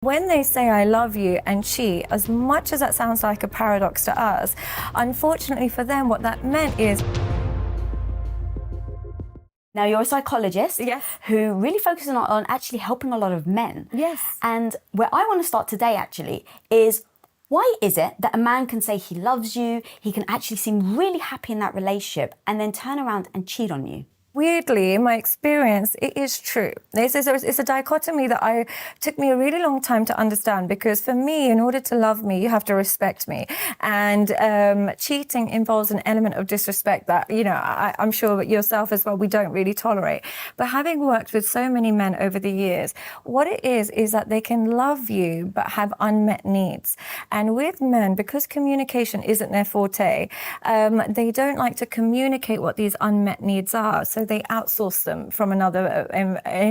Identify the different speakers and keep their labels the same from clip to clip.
Speaker 1: When they say I love you and cheat, as much as that sounds like a paradox to us, unfortunately for them, what that meant is...
Speaker 2: Now, you're a psychologist
Speaker 1: Yes.
Speaker 2: who really focuses on actually helping a lot of men.
Speaker 1: Yes.
Speaker 2: And where I want to start today, actually, is why is it that a man can say he loves you, he can actually seem really happy in that relationship, and then turn around and cheat on you?
Speaker 1: Weirdly, in my experience, it is true. It's a dichotomy that took me a really long time to understand, because for me, in order to love me, you have to respect me. And cheating involves an element of disrespect that, I'm sure yourself as well, we don't really tolerate. But having worked with so many men over the years, what it is that they can love you but have unmet needs. And with men, because communication isn't their forte, they don't like to communicate what these unmet needs are. So they outsource them from in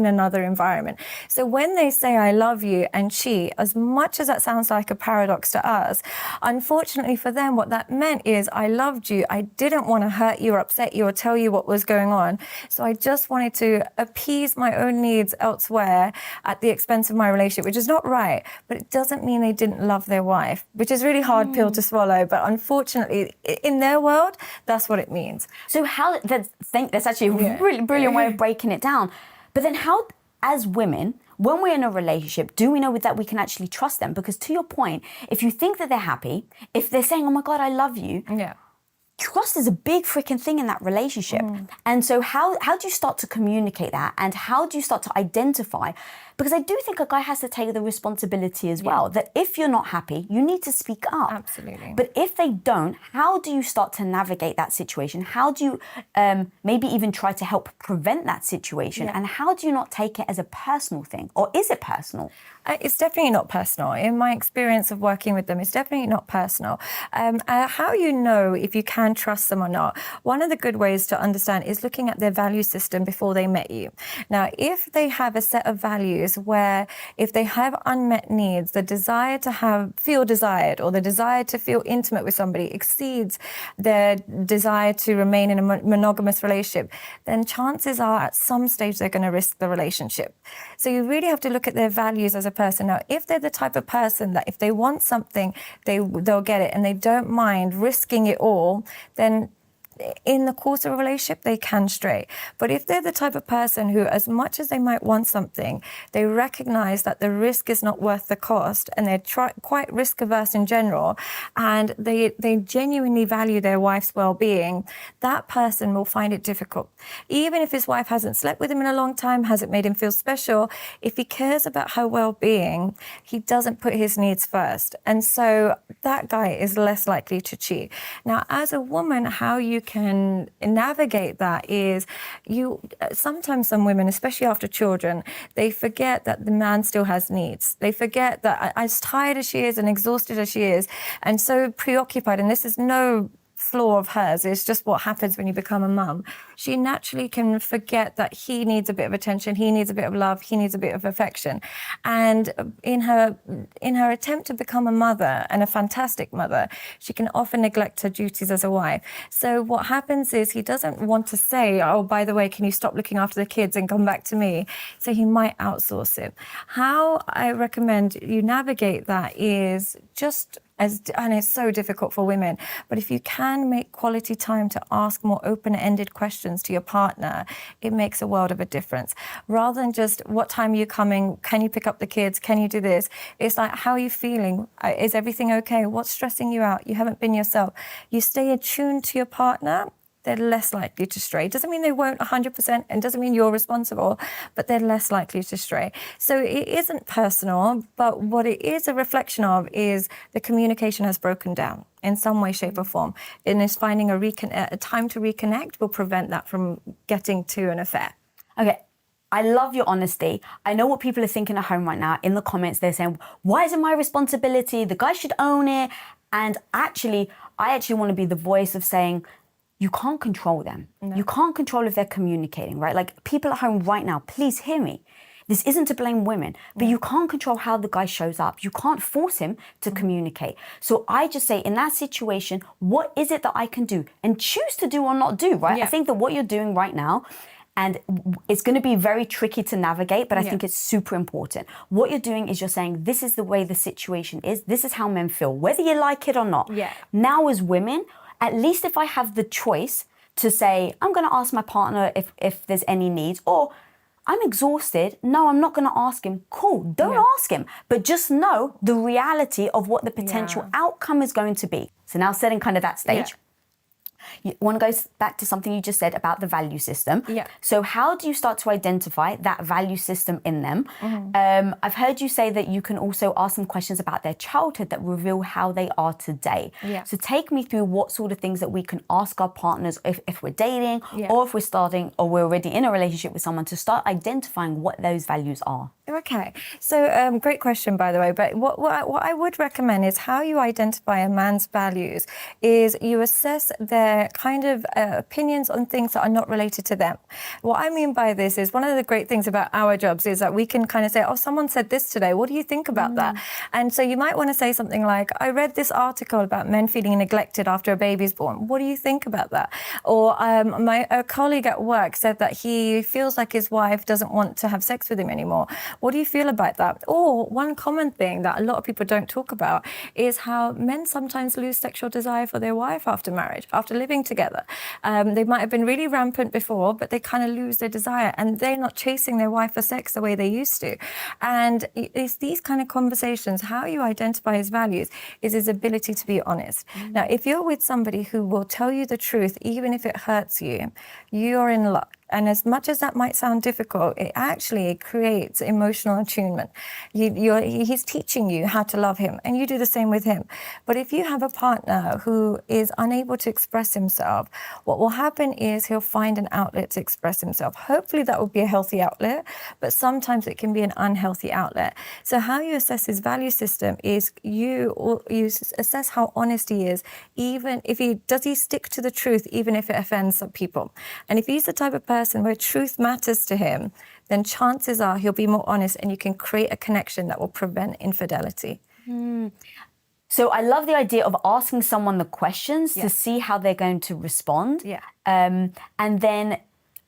Speaker 1: another environment. So when they say I love you and cheat, as much as that sounds like a paradox to us, unfortunately for them, what that meant is I loved you. I didn't want to hurt you or upset you or tell you what was going on. So I just wanted to appease my own needs elsewhere at the expense of my relationship, which is not right. But it doesn't mean they didn't love their wife, which is a really hard pill to swallow. But unfortunately, in their world, that's what it means.
Speaker 2: So that's actually a really brilliant way of breaking it down. But then how, as women, when we're in a relationship, do we know that we can actually trust them? Because to your point, if you think that they're happy, if they're saying, oh my God, I love you, trust is a big freaking thing in that relationship. And so how do you start to communicate that? And how do you start to identify? Because I do think a guy has to take the responsibility as well, that if you're not happy, you need to speak up.
Speaker 1: Absolutely.
Speaker 2: But if they don't, how do you start to navigate that situation? How do you maybe even try to help prevent that situation? And how do you not take it as a personal thing? Or is it personal?
Speaker 1: It's definitely not personal. In my experience of working with them, it's definitely not personal. How you know if you can trust them or not, one of the good ways to understand is looking at their value system before they met you. Now, if they have a set of values where if they have unmet needs, the desire to feel desired or the desire to feel intimate with somebody exceeds their desire to remain in a monogamous relationship, then chances are at some stage they're going to risk the relationship. So you really have to look at their values as a person. Now, if they're the type of person that if they want something, they'll get it and they don't mind risking it all, then in the course of a relationship, they can stray. But if they're the type of person who, as much as they might want something, they recognize that the risk is not worth the cost, and they're quite risk averse in general, and they genuinely value their wife's well-being, that person will find it difficult. Even if his wife hasn't slept with him in a long time, hasn't made him feel special, if he cares about her well-being, he doesn't put his needs first. And so that guy is less likely to cheat. Now, as a woman, how you can navigate that is sometimes some women, especially after children, they forget that the man still has needs. They forget that as tired as she is and exhausted as she is and so preoccupied, and this is no flaw of hers, it's just what happens when you become a mum. She naturally can forget that he needs a bit of attention, he needs a bit of love, he needs a bit of affection. And in her attempt to become a mother, and a fantastic mother, she can often neglect her duties as a wife. So what happens is he doesn't want to say, oh, by the way, can you stop looking after the kids and come back to me? So he might outsource it. How I recommend you navigate that is just and it's so difficult for women, but if you can make quality time to ask more open-ended questions to your partner, it makes a world of a difference. Rather than just, what time are you coming? Can you pick up the kids? Can you do this? It's like, how are you feeling? Is everything okay? What's stressing you out? You haven't been yourself. You stay attuned to your partner, they're less likely to stray. Doesn't mean they won't 100%, and doesn't mean you're responsible, but they're less likely to stray. So it isn't personal, but what it is a reflection of is the communication has broken down in some way, shape or form. And is finding a time to reconnect will prevent that from getting to an affair.
Speaker 2: Okay. I love your honesty. I know what people are thinking at home right now. In the comments, they're saying, why is it my responsibility? The guy should own it. And I actually want to be the voice of saying, you can't control them. No. You can't control if they're communicating, right? Like, people at home right now, please hear me. This isn't to blame women, but you can't control how the guy shows up. You can't force him to communicate. So I just say, in that situation, what is it that I can do? And choose to do or not do, right? I think that what you're doing right now, And it's going to be very tricky to navigate, but I think it's super important. What you're doing is you're saying, this is the way the situation is. This is how men feel, whether you like it or not.
Speaker 1: Yeah.
Speaker 2: Now as women, at least if I have the choice to say, I'm going to ask my partner if there's any needs, or I'm exhausted. No, I'm not going to ask him. Cool, don't ask him. But just know the reality of what the potential outcome is going to be. So now setting kind of that stage. You want to go back to something you just said about the value system.
Speaker 1: Yeah.
Speaker 2: So how do you start to identify that value system in them? I've heard you say that you can also ask them questions about their childhood that reveal how they are today.
Speaker 1: Yeah.
Speaker 2: So take me through what sort of things that we can ask our partners if we're dating or if we're starting or we're already in a relationship with someone to start identifying what those values are.
Speaker 1: Okay, so great question, by the way. But what I would recommend is how you identify a man's values is you assess their kind of opinions on things that are not related to them. What I mean by this is one of the great things about our jobs is that we can kind of say, oh, someone said this today. What do you think about that? And so you might want to say something like, I read this article about men feeling neglected after a baby's born. What do you think about that? Or a colleague at work said that he feels like his wife doesn't want to have sex with him anymore. What do you feel about that? Or one common thing that a lot of people don't talk about is how men sometimes lose sexual desire for their wife after marriage, after living together. They might have been really rampant before, but they kind of lose their desire and they're not chasing their wife for sex the way they used to. And it's these kind of conversations, how you identify his values is his ability to be honest. Now, if you're with somebody who will tell you the truth, even if it hurts you, you're in luck. And as much as that might sound difficult, it actually creates emotional attunement. He's teaching you how to love him, and you do the same with him. But if you have a partner who is unable to express himself, what will happen is he'll find an outlet to express himself. Hopefully that will be a healthy outlet, but sometimes it can be an unhealthy outlet. So how you assess his value system is you assess how honest he is, even if does he stick to the truth, even if it offends some people. And if he's the type of person where truth matters to him, then chances are he'll be more honest and you can create a connection that will prevent infidelity.
Speaker 2: So I love the idea of asking someone the questions to see how they're going to respond.
Speaker 1: Yeah.
Speaker 2: And then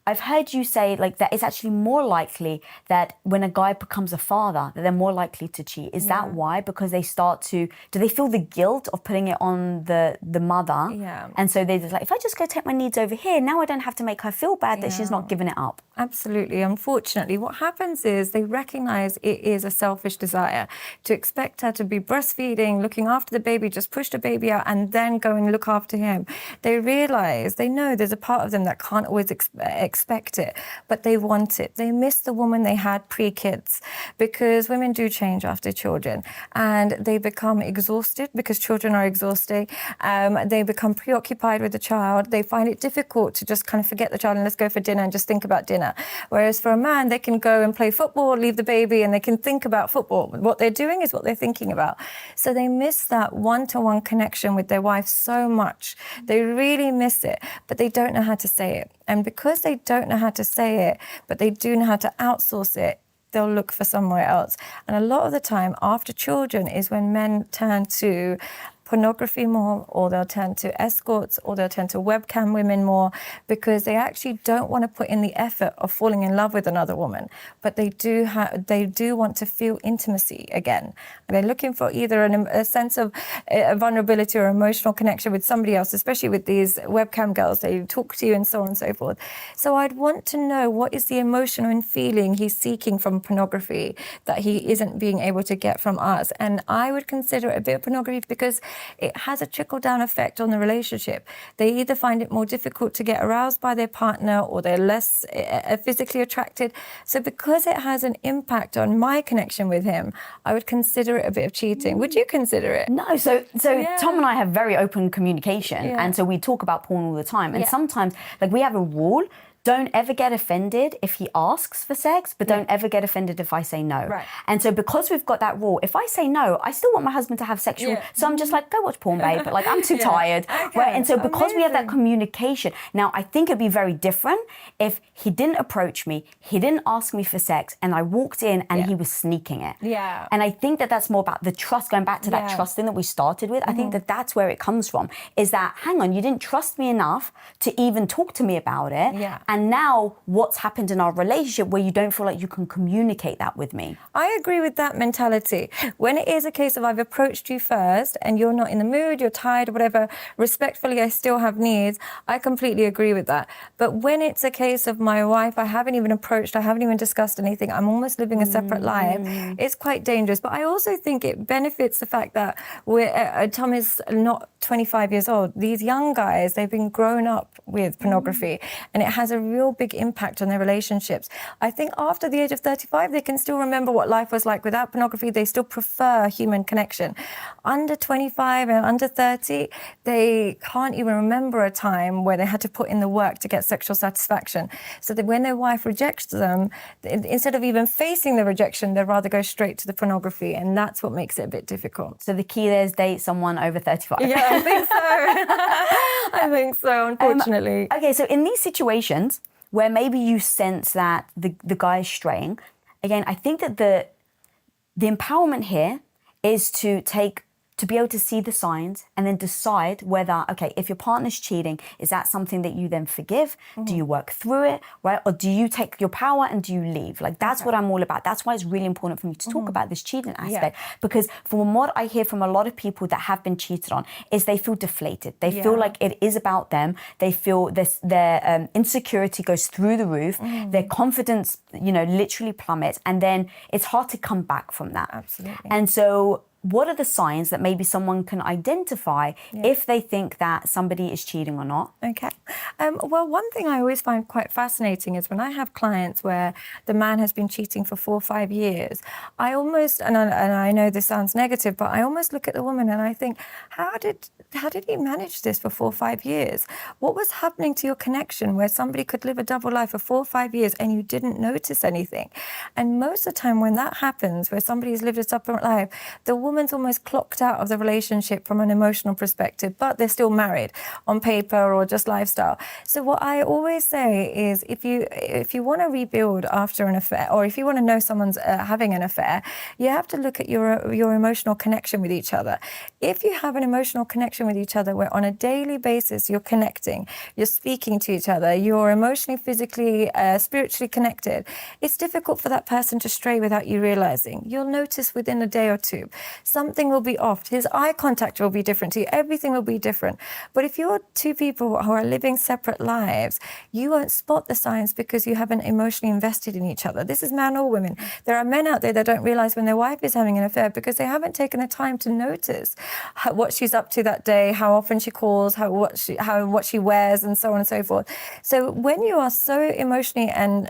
Speaker 2: I've heard you say like that it's actually more likely that when a guy becomes a father, that they're more likely to cheat. Is that why? Because they do they feel the guilt of putting it on the mother?
Speaker 1: Yeah.
Speaker 2: And so they're just like, if I just go take my needs over here, now I don't have to make her feel bad that she's not giving it up.
Speaker 1: Absolutely. Unfortunately, what happens is they recognize it is a selfish desire to expect her to be breastfeeding, looking after the baby, just push the baby out and then go and look after him. They realize, they know there's a part of them that can't always expect it, but they want it. They miss the woman they had pre-kids because women do change after children and they become exhausted because children are exhausting. They become preoccupied with the child. They find it difficult to just kind of forget the child and let's go for dinner and just think about dinner. Whereas for a man, they can go and play football, leave the baby, and they can think about football. What they're doing is what they're thinking about. So they miss that one-to-one connection with their wife so much. They really miss it, but they don't know how to say it. And because they don't know how to say it, but they do know how to outsource it, they'll look for somewhere else. And a lot of the time after children is when men turn to pornography more, or they'll turn to escorts, or they'll turn to webcam women more, because they actually don't want to put in the effort of falling in love with another woman, but they do want to feel intimacy again. And they're looking for either a sense of vulnerability or emotional connection with somebody else, especially with these webcam girls. They talk to you and so on and so forth. So I'd want to know what is the emotional and feeling he's seeking from pornography that he isn't being able to get from us. And I would consider it a bit of pornography because it has a trickle-down effect on the relationship. They either find it more difficult to get aroused by their partner or they're less physically attracted. So because it has an impact on my connection with him, I would consider it a bit of cheating. Would you consider it?
Speaker 2: No, so Tom and I have very open communication and so we talk about porn all the time. And sometimes, like we have a rule, don't ever get offended if he asks for sex, but don't ever get offended if I say no.
Speaker 1: Right.
Speaker 2: And so because we've got that rule, if I say no, I still want my husband to have sexual, so I'm just like, go watch porn, babe, but like I'm too tired.
Speaker 1: Okay.
Speaker 2: Right? And so because we have that communication, now I think it'd be very different if he didn't approach me, he didn't ask me for sex, and I walked in and he was sneaking it.
Speaker 1: Yeah.
Speaker 2: And I think that that's more about the trust, going back to that trust thing that we started with. I think that that's where it comes from, is that, hang on, you didn't trust me enough to even talk to me about it.
Speaker 1: Yeah.
Speaker 2: And now what's happened in our relationship where you don't feel like you can communicate that with me?
Speaker 1: I agree with that mentality. When it is a case of I've approached you first and you're not in the mood, you're tired or whatever, respectfully, I still have needs, I completely agree with that. But when it's a case of my wife, I haven't even approached, I haven't even discussed anything, I'm almost living a separate life, it's quite dangerous. But I also think it benefits the fact that Tom is not 25 years old. These young guys, they've been grown up with pornography and it has a real big impact on their relationships. I think after the age of 35, they can still remember what life was like without pornography. They still prefer human connection. Under 25 and under 30, they can't even remember a time where they had to put in the work to get sexual satisfaction. So that when their wife rejects them, instead of even facing the rejection, they'd rather go straight to the pornography. And that's what makes it a bit difficult.
Speaker 2: So the key there is date someone over 35.
Speaker 1: Yeah, I think so. I think so, unfortunately.
Speaker 2: Okay, so in these situations where maybe you sense that the guy is straying, again, I think that the empowerment here is to be able to see the signs and then decide whether, okay, if your partner's cheating, is that something that you then forgive? Do you work through it, right? Or do you take your power and do you leave? Like, that's what I'm all about. That's why it's really important for me to talk about this cheating aspect. Because from what I hear from a lot of people that have been cheated on is they feel deflated. They feel like it is about them. They feel their insecurity goes through the roof. Their confidence, literally plummets. And then it's hard to come back from that.
Speaker 1: Absolutely.
Speaker 2: And so what are the signs that maybe someone can identify if they think that somebody is cheating or not?
Speaker 1: Okay. Well, one thing I always find quite fascinating is when I have clients where the man has been cheating for 4 or 5 years, I almost, and I know this sounds negative, but I almost look at the woman and I think, how did he manage this for 4 or 5 years? What was happening to your connection where somebody could live a double life for 4 or 5 years and you didn't notice anything? And most of the time when that happens, where somebody's lived a separate life, the woman's almost clocked out of the relationship from an emotional perspective, but they're still married on paper or just lifestyle. So what I always say is if you want to rebuild after an affair, or if you want to know someone's having an affair, you have to look at your emotional connection with each other. If you have an emotional connection with each other where on a daily basis you're connecting, you're speaking to each other, you're emotionally, physically, spiritually connected, it's difficult for that person to stray without you realizing. You'll notice within a day or two. Something will be off. His eye contact will be different to you. Everything will be different. But if you're two people who are living separate lives, you won't spot the signs because you haven't emotionally invested in each other. This is man or women. There are men out there that don't realize when their wife is having an affair because they haven't taken the time to notice what she's up to that day, how often she calls, what she wears, and so on and so forth. So when you are so emotionally and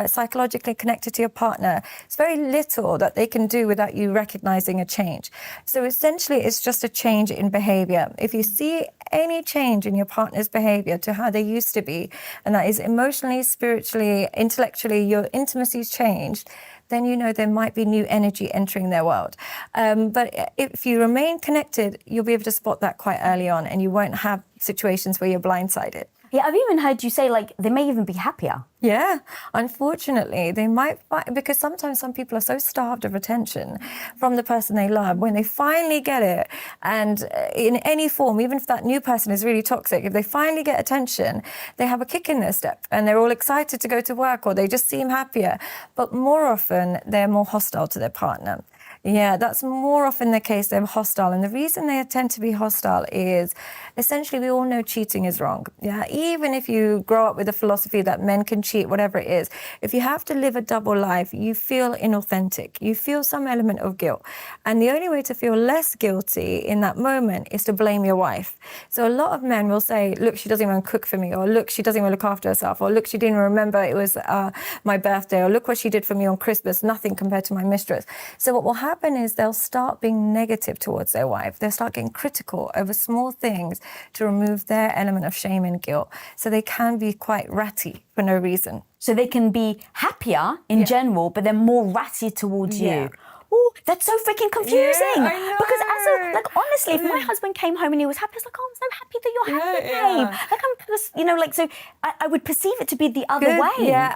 Speaker 1: psychologically connected to your partner, it's very little that they can do without you recognizing a change. So essentially, it's just a change in behavior. If you see any change in your partner's behavior to how they used to be, and that is emotionally, spiritually, intellectually, your intimacy's changed, then you know there might be new energy entering their world. But if you remain connected, you'll be able to spot that quite early on, and you won't have situations where you're blindsided.
Speaker 2: Yeah, I've even heard you say, like, they may even be happier.
Speaker 1: Yeah, unfortunately, they might find, because sometimes some people are so starved of attention from the person they love, when they finally get it, and in any form, even if that new person is really toxic, if they finally get attention, they have a kick in their step and they're all excited to go to work, or they just seem happier. But more often, they're more hostile to their partner. Yeah, that's more often the case. They're hostile. And the reason they tend to be hostile is essentially we all know cheating is wrong. Yeah, even if you grow up with the philosophy that men can cheat, whatever it is, if you have to live a double life, you feel inauthentic. You feel some element of guilt. And the only way to feel less guilty in that moment is to blame your wife. So a lot of men will say, look, she doesn't even cook for me, or look, she doesn't even look after herself, or look, she didn't remember it was my birthday, or look what she did for me on Christmas, nothing compared to my mistress. So what will happen is they'll start being negative towards their wife. They'll start getting critical over small things to remove their element of shame and guilt. So they can be quite ratty for no reason.
Speaker 2: So they can be happier in general, but they're more ratty towards you. oh, that's so freaking confusing.
Speaker 1: Yeah, I know.
Speaker 2: Because honestly, if my husband came home and he was happy, I was like, oh, I'm so happy that you're happy, babe. So I would perceive it to be the other way.
Speaker 1: Yeah,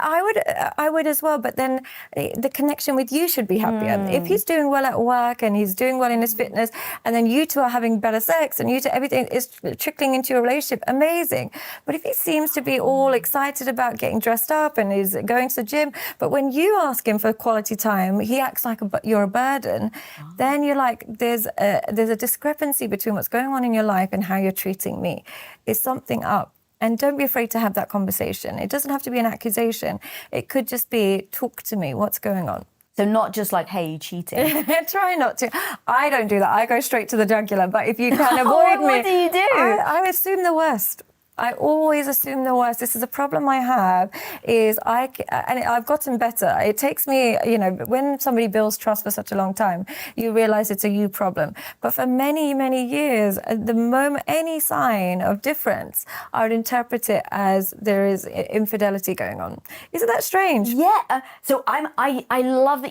Speaker 1: I would as well. But then the connection with you should be happier. If he's doing well at work and he's doing well in his fitness, and then you two are having better sex and everything is trickling into your relationship, amazing. But if he seems to be all excited about getting dressed up and is going to the gym, but when you ask him for quality time, he acts like you're a burden, then you're like, there's a discrepancy between what's going on in your life and how you're treating me. Is something up? And don't be afraid to have that conversation. It doesn't have to be an accusation. It could just be, talk to me, what's going on?
Speaker 2: So not just like, hey, you cheating.
Speaker 1: Try not to. I don't do that. I go straight to the jugular. But if you can avoid me...
Speaker 2: What do you do?
Speaker 1: I assume the worst. I always assume the worst. This is a problem I have, and I've gotten better. It takes me, when somebody builds trust for such a long time, you realize it's a you problem. But for many, many years, the moment any sign of difference, I would interpret it as there is infidelity going on. Isn't that strange?
Speaker 2: Yeah. So I love that